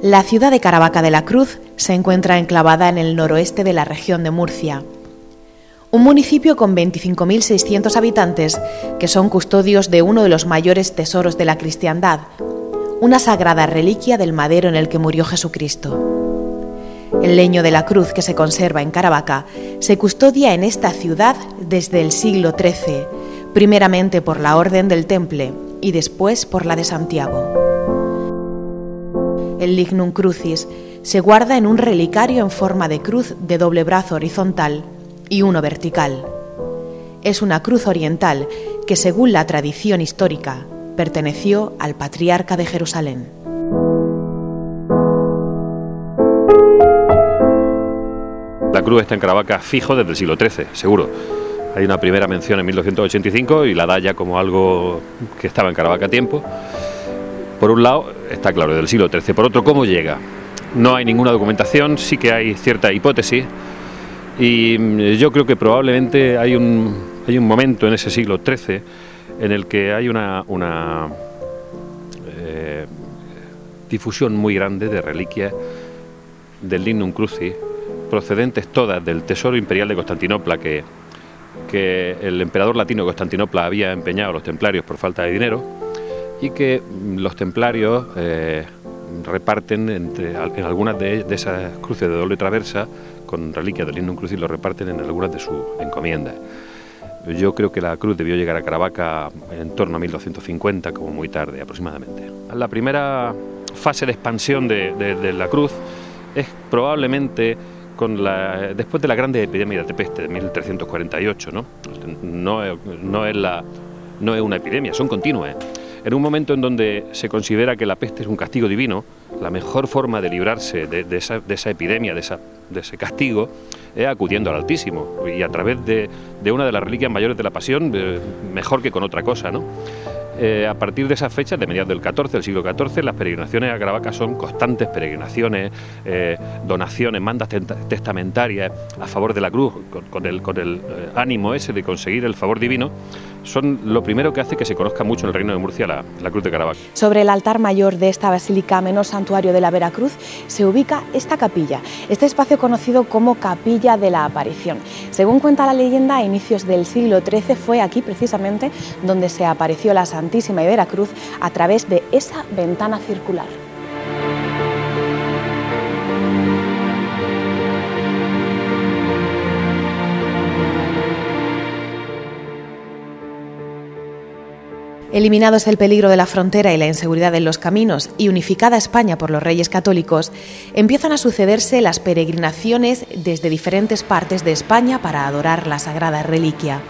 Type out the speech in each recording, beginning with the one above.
La ciudad de Caravaca de la Cruz se encuentra enclavada en el noroeste de la región de Murcia. Un municipio con 25.600 habitantes que son custodios de uno de los mayores tesoros de la cristiandad, una sagrada reliquia del madero en el que murió Jesucristo. El leño de la cruz que se conserva en Caravaca se custodia en esta ciudad desde el siglo XIII, primeramente por la Orden del Temple y después por la de Santiago. El lignum crucis se guarda en un relicario en forma de cruz de doble brazo horizontal y uno vertical. Es una cruz oriental que, según la tradición histórica, perteneció al patriarca de Jerusalén. La cruz está en Caravaca fijo desde el siglo XIII, seguro. Hay una primera mención en 1985 y la da ya como algo que estaba en Caravaca a tiempo. Por un lado, está claro, del siglo XIII. Por otro, ¿cómo llega? No hay ninguna documentación, sí que hay cierta hipótesis. Y yo creo que probablemente hay un momento en ese siglo XIII en el que hay una difusión muy grande de reliquias del lignum crucis, procedentes todas del tesoro imperial de Constantinopla, que el emperador latino de Constantinopla había empeñado a los templarios por falta de dinero, y que los templarios reparten en algunas de esas cruces de doble traversa con reliquias del lignum crucis, lo reparten en algunas de sus encomiendas. Yo creo que la cruz debió llegar a Caravaca en torno a 1250, como muy tarde aproximadamente. La primera fase de expansión de la cruz es probablemente después de la grande epidemia de peste de 1348, ¿no? No es una epidemia, son continuas. En un momento en donde se considera que la peste es un castigo divino, la mejor forma de librarse de esa epidemia, de ese castigo, es acudiendo al Altísimo y a través de una de las reliquias mayores de la Pasión, mejor que con otra cosa, ¿no? A partir de esas fechas, de mediados del XIV, del siglo XIV, las peregrinaciones a Caravaca son constantes peregrinaciones, donaciones, mandas testamentarias a favor de la cruz, con el ánimo ese de conseguir el favor divino, son lo primero que hace que se conozca mucho en el Reino de Murcia la cruz de Caravaca. Sobre el altar mayor de esta basílica menor santuario de la Veracruz se ubica esta capilla, este espacio conocido como Capilla de la Aparición. Según cuenta la leyenda, a inicios del siglo XIII fue aquí precisamente donde se apareció la Santísima de Veracruz a través de esa ventana circular. Eliminados el peligro de la frontera y la inseguridad en los caminos y unificada España por los reyes católicos, empiezan a sucederse las peregrinaciones desde diferentes partes de España para adorar la sagrada reliquia.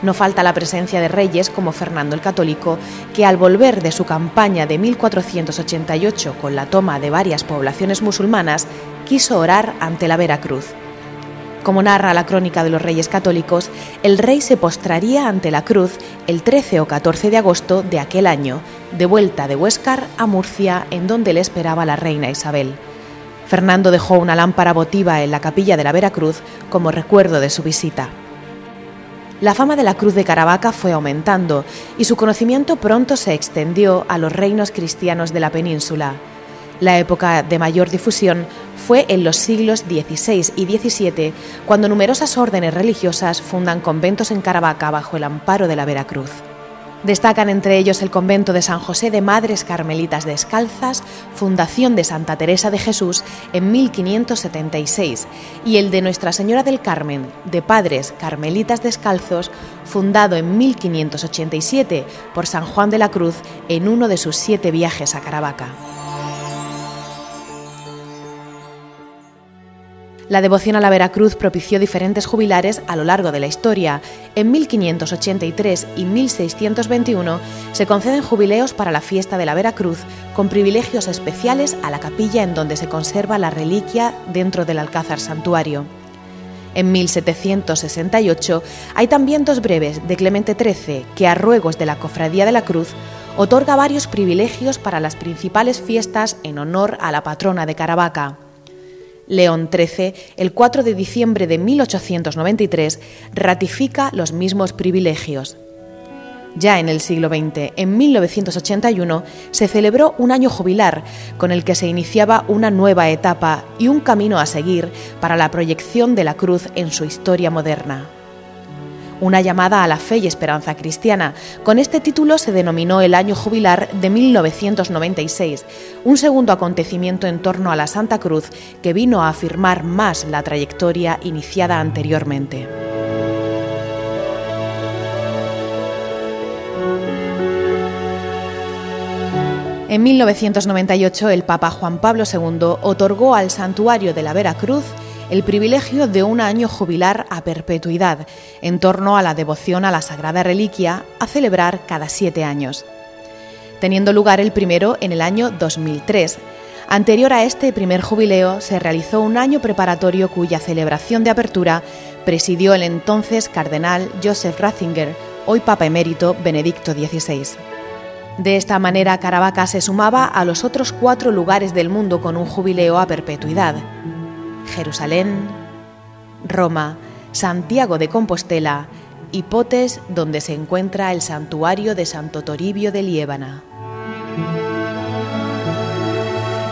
No falta la presencia de reyes como Fernando el Católico, que al volver de su campaña de 1488 con la toma de varias poblaciones musulmanas, quiso orar ante la Veracruz. Como narra la crónica de los Reyes Católicos, el rey se postraría ante la cruz el 13 o 14 de agosto de aquel año, de vuelta de Huéscar a Murcia, en donde le esperaba la reina Isabel. Fernando dejó una lámpara votiva en la capilla de la Veracruz como recuerdo de su visita. La fama de la cruz de Caravaca fue aumentando y su conocimiento pronto se extendió a los reinos cristianos de la península. La época de mayor difusión fue en los siglos XVI y XVII, cuando numerosas órdenes religiosas fundan conventos en Caravaca bajo el amparo de la Veracruz. Destacan entre ellos el convento de San José de Madres Carmelitas Descalzas, fundación de Santa Teresa de Jesús en 1576, y el de Nuestra Señora del Carmen, de Padres Carmelitas Descalzos, fundado en 1587 por San Juan de la Cruz en uno de sus 7 viajes a Caravaca. La devoción a la Veracruz propició diferentes jubilares a lo largo de la historia. En 1583 y 1621 se conceden jubileos para la fiesta de la Veracruz, con privilegios especiales a la capilla en donde se conserva la reliquia dentro del alcázar santuario. En 1768 hay también 2 breves de Clemente XIII que, a ruegos de la Cofradía de la Cruz, otorga varios privilegios para las principales fiestas en honor a la patrona de Caravaca. León XIII, el 4 de diciembre de 1893, ratifica los mismos privilegios. Ya en el siglo XX, en 1981, se celebró un año jubilar, con el que se iniciaba una nueva etapa y un camino a seguir para la proyección de la cruz en su historia moderna. Una llamada a la fe y esperanza cristiana. Con este título se denominó el año jubilar de 1996, un segundo acontecimiento en torno a la Santa Cruz que vino a afirmar más la trayectoria iniciada anteriormente. En 1998, el Papa Juan Pablo II otorgó al Santuario de la Vera Cruz el privilegio de un año jubilar a perpetuidad, en torno a la devoción a la Sagrada Reliquia, a celebrar cada 7 años, teniendo lugar el primero en el año 2003. Anterior a este primer jubileo, se realizó un año preparatorio cuya celebración de apertura presidió el entonces cardenal Joseph Ratzinger, hoy Papa emérito Benedicto XVI. De esta manera, Caravaca se sumaba a los otros 4 lugares del mundo con un jubileo a perpetuidad: Jerusalén, Roma, Santiago de Compostela y Potes, donde se encuentra el santuario de Santo Toribio de Liébana.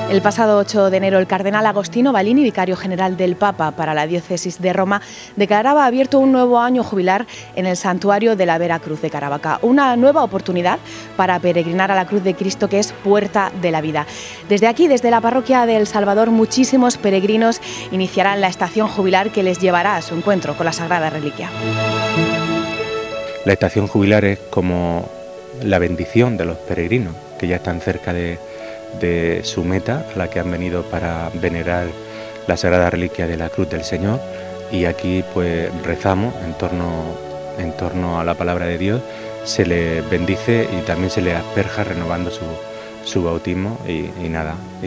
El pasado 8 de enero, el cardenal Agostino Balini, vicario general del Papa para la diócesis de Roma, declaraba abierto un nuevo año jubilar en el santuario de la Vera Cruz de Caravaca, una nueva oportunidad para peregrinar a la cruz de Cristo, que es puerta de la vida. Desde aquí, desde la parroquia de El Salvador, muchísimos peregrinos iniciarán la estación jubilar que les llevará a su encuentro con la Sagrada Reliquia. La estación jubilar es como la bendición de los peregrinos que ya están cerca de su meta, a la que han venido para venerar la Sagrada Reliquia de la Cruz del Señor, y aquí pues rezamos en torno a la palabra de Dios, se les bendice y también se les asperja renovando su bautismo y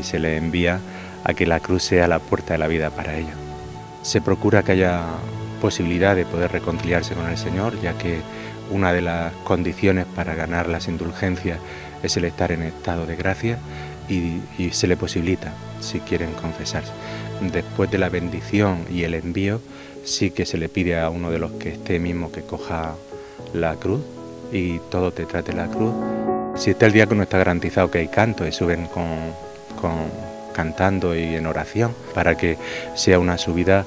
se les envía a que la cruz sea la puerta de la vida para ellos. Se procura que haya posibilidad de poder reconciliarse con el Señor, ya que una de las condiciones para ganar las indulgencias es el estar en estado de gracia, y se le posibilita si quieren confesarse. Después de la bendición y el envío, sí que se le pide a uno de los que esté mismo que coja la cruz y todo te trate la cruz. Si está el diácono, está garantizado que hay canto y suben cantando y en oración, para que sea una subida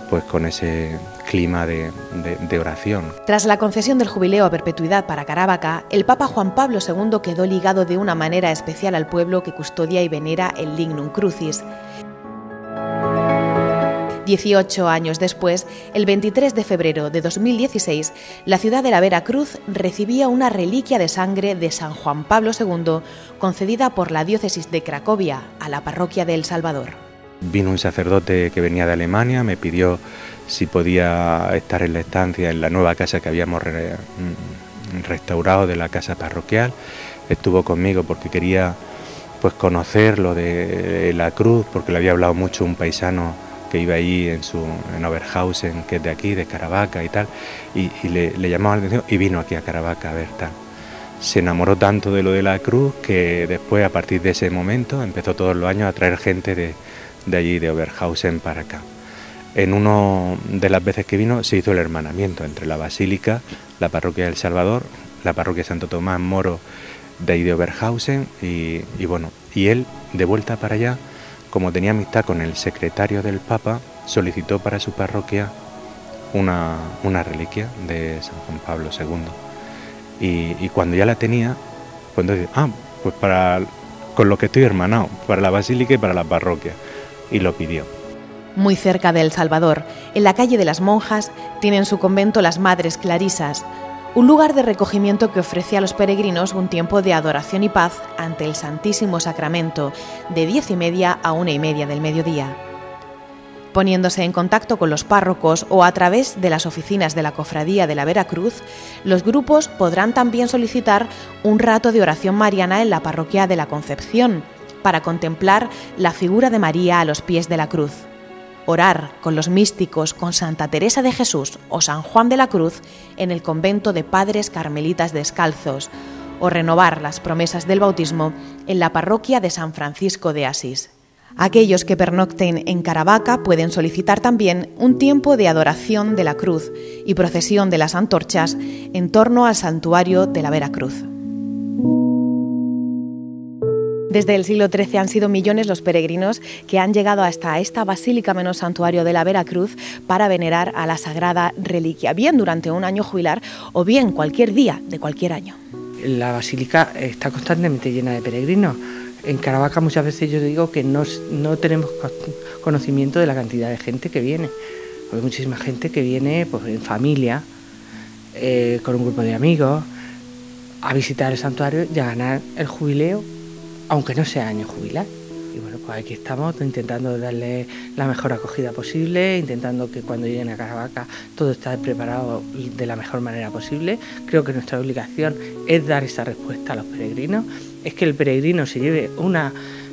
pues con ese clima de oración. Tras la concesión del jubileo a perpetuidad para Caravaca, el Papa Juan Pablo II quedó ligado de una manera especial al pueblo que custodia y venera el Lignum Crucis. 18 años después, el 23 de febrero de 2016, la ciudad de la Vera Cruz recibía una reliquia de sangre de San Juan Pablo II, concedida por la diócesis de Cracovia a la parroquia de El Salvador. Vino un sacerdote que venía de Alemania, me pidió si podía estar en la estancia, en la nueva casa que habíamos restaurado de la casa parroquial. Estuvo conmigo porque quería pues conocer lo de la cruz, porque le había hablado mucho un paisano que iba ahí en Oberhausen, que es de aquí, de Caravaca y tal, y le llamaba la atención y vino aquí a Caravaca a ver tal. Se enamoró tanto de lo de la cruz que después, a partir de ese momento, empezó todos los años a traer gente de allí, de Oberhausen, para acá. En una de las veces que vino se hizo el hermanamiento entre la Basílica, la parroquia del Salvador, la parroquia Santo Tomás Moro de ahí de Oberhausen, y él, de vuelta para allá, como tenía amistad con el secretario del Papa, solicitó para su parroquia una reliquia de San Juan Pablo II. Y cuando ya la tenía, pues entonces, pues con lo que estoy hermanado, para la Basílica y para la parroquia, y lo pidió. Muy cerca de El Salvador, en la calle de las Monjas, tienen su convento las Madres Clarisas, un lugar de recogimiento que ofrece a los peregrinos un tiempo de adoración y paz ante el Santísimo Sacramento, de 10:30 a 1:30 del mediodía. Poniéndose en contacto con los párrocos o a través de las oficinas de la Cofradía de la Vera Cruz, los grupos podrán también solicitar un rato de oración mariana en la Parroquia de la Concepción, para contemplar la figura de María a los pies de la cruz, orar con los místicos, con Santa Teresa de Jesús o San Juan de la Cruz en el convento de Padres Carmelitas Descalzos, o renovar las promesas del bautismo en la parroquia de San Francisco de Asís. Aquellos que pernocten en Caravaca pueden solicitar también un tiempo de adoración de la cruz y procesión de las antorchas en torno al santuario de la Vera Cruz. Desde el siglo XIII han sido millones los peregrinos que han llegado hasta esta Basílica Menor Santuario de la Vera Cruz para venerar a la sagrada reliquia, bien durante un año jubilar o bien cualquier día de cualquier año. La basílica está constantemente llena de peregrinos. En Caravaca muchas veces yo digo que no tenemos conocimiento de la cantidad de gente que viene. Hay muchísima gente que viene pues, en familia, con un grupo de amigos, a visitar el santuario y a ganar el jubileo, aunque no sea año jubilar. Y bueno, pues aquí estamos intentando darle la mejor acogida posible, intentando que cuando lleguen a Caravaca todo esté preparado de la mejor manera posible. Creo que nuestra obligación es dar esa respuesta a los peregrinos, es que el peregrino se lleve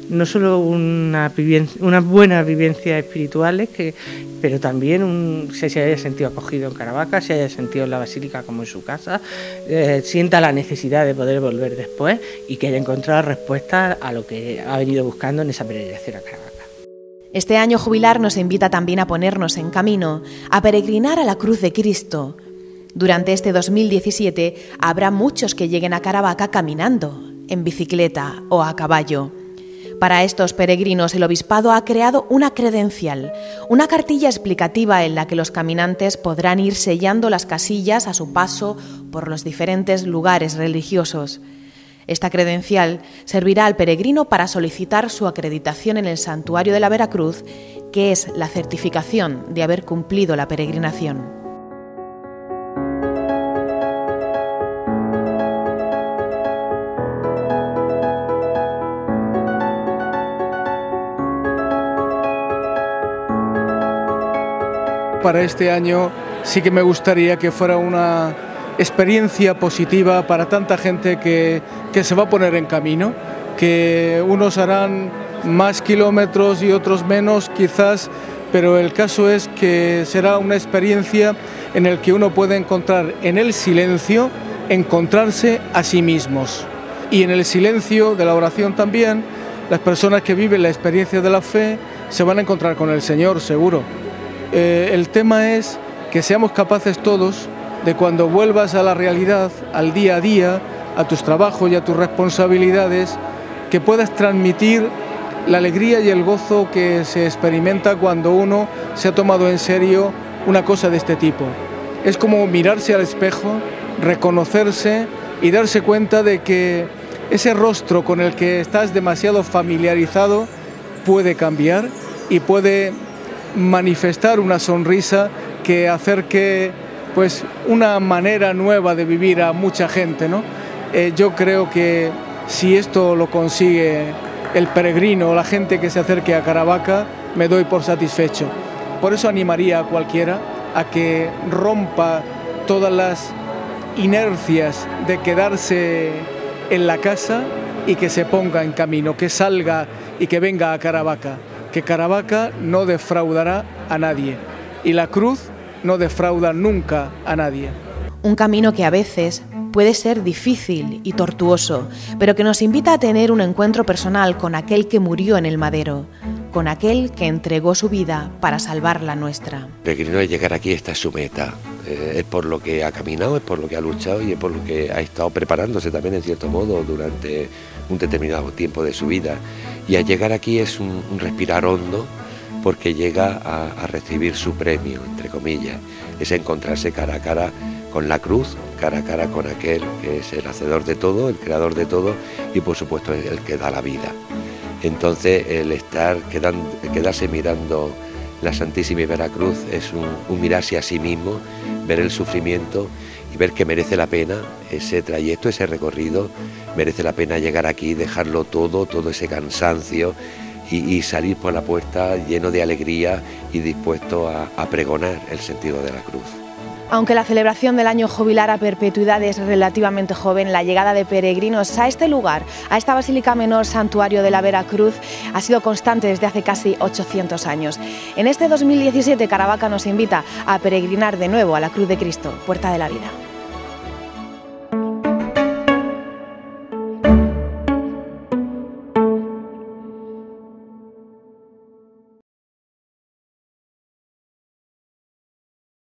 no solo una buena vivencia espiritual, pero también se haya sentido acogido en Caravaca, se haya sentido en la basílica como en su casa, sienta la necesidad de poder volver después y que haya encontrado respuestas a lo que ha venido buscando en esa peregrinación a Caravaca. Este año jubilar nos invita también a ponernos en camino, a peregrinar a la cruz de Cristo. Durante este 2017 habrá muchos que lleguen a Caravaca caminando, en bicicleta o a caballo. Para estos peregrinos, el obispado ha creado una credencial, una cartilla explicativa en la que los caminantes podrán ir sellando las casillas a su paso por los diferentes lugares religiosos. Esta credencial servirá al peregrino para solicitar su acreditación en el santuario de la Vera Cruz, que es la certificación de haber cumplido la peregrinación. Para este año sí que me gustaría que fuera una experiencia positiva para tanta gente que se va a poner en camino, que unos harán más kilómetros y otros menos quizás, pero el caso es que será una experiencia en la que uno puede encontrar en el silencio, encontrarse a sí mismos. Y en el silencio de la oración también, las personas que viven la experiencia de la fe se van a encontrar con el Señor, seguro. El tema es que seamos capaces todos de, cuando vuelvas a la realidad, al día a día, a tus trabajos y a tus responsabilidades, que puedas transmitir la alegría y el gozo que se experimenta cuando uno se ha tomado en serio una cosa de este tipo. Es como mirarse al espejo, reconocerse y darse cuenta de que ese rostro con el que estás demasiado familiarizado puede cambiar y puede manifestar una sonrisa que acerque pues una manera nueva de vivir a mucha gente, ¿no? Yo creo que si esto lo consigue el peregrino o la gente que se acerque a Caravaca, me doy por satisfecho. Por eso animaría a cualquiera a que rompa todas las inercias de quedarse en la casa y que se ponga en camino, que salga y que venga a Caravaca. Que Caravaca no defraudará a nadie y la cruz no defrauda nunca a nadie. Un camino que a veces puede ser difícil y tortuoso, pero que nos invita a tener un encuentro personal con aquel que murió en el madero, con aquel que entregó su vida para salvar la nuestra. El peregrino de llegar aquí, esta es su meta. Es por lo que ha caminado, es por lo que ha luchado y es por lo que ha estado preparándose también, en cierto modo, durante un determinado tiempo de su vida. Y al llegar aquí es un respirar hondo, porque llega a recibir su premio, entre comillas. Es encontrarse cara a cara con la cruz, cara a cara con aquel que es el hacedor de todo, el creador de todo y por supuesto el que da la vida. Entonces el quedarse mirando la Santísima y Vera Cruz es un mirarse a sí mismo, ver el sufrimiento y ver que merece la pena ese trayecto, ese recorrido, merece la pena llegar aquí, dejarlo todo ese cansancio y salir por la puerta lleno de alegría y dispuesto a pregonar el sentido de la cruz. Aunque la celebración del año jubilar a perpetuidad es relativamente joven, la llegada de peregrinos a este lugar, a esta Basílica Menor Santuario de la Vera Cruz, ha sido constante desde hace casi 800 años. En este 2017, Caravaca nos invita a peregrinar de nuevo a la Cruz de Cristo, Puerta de la Vida.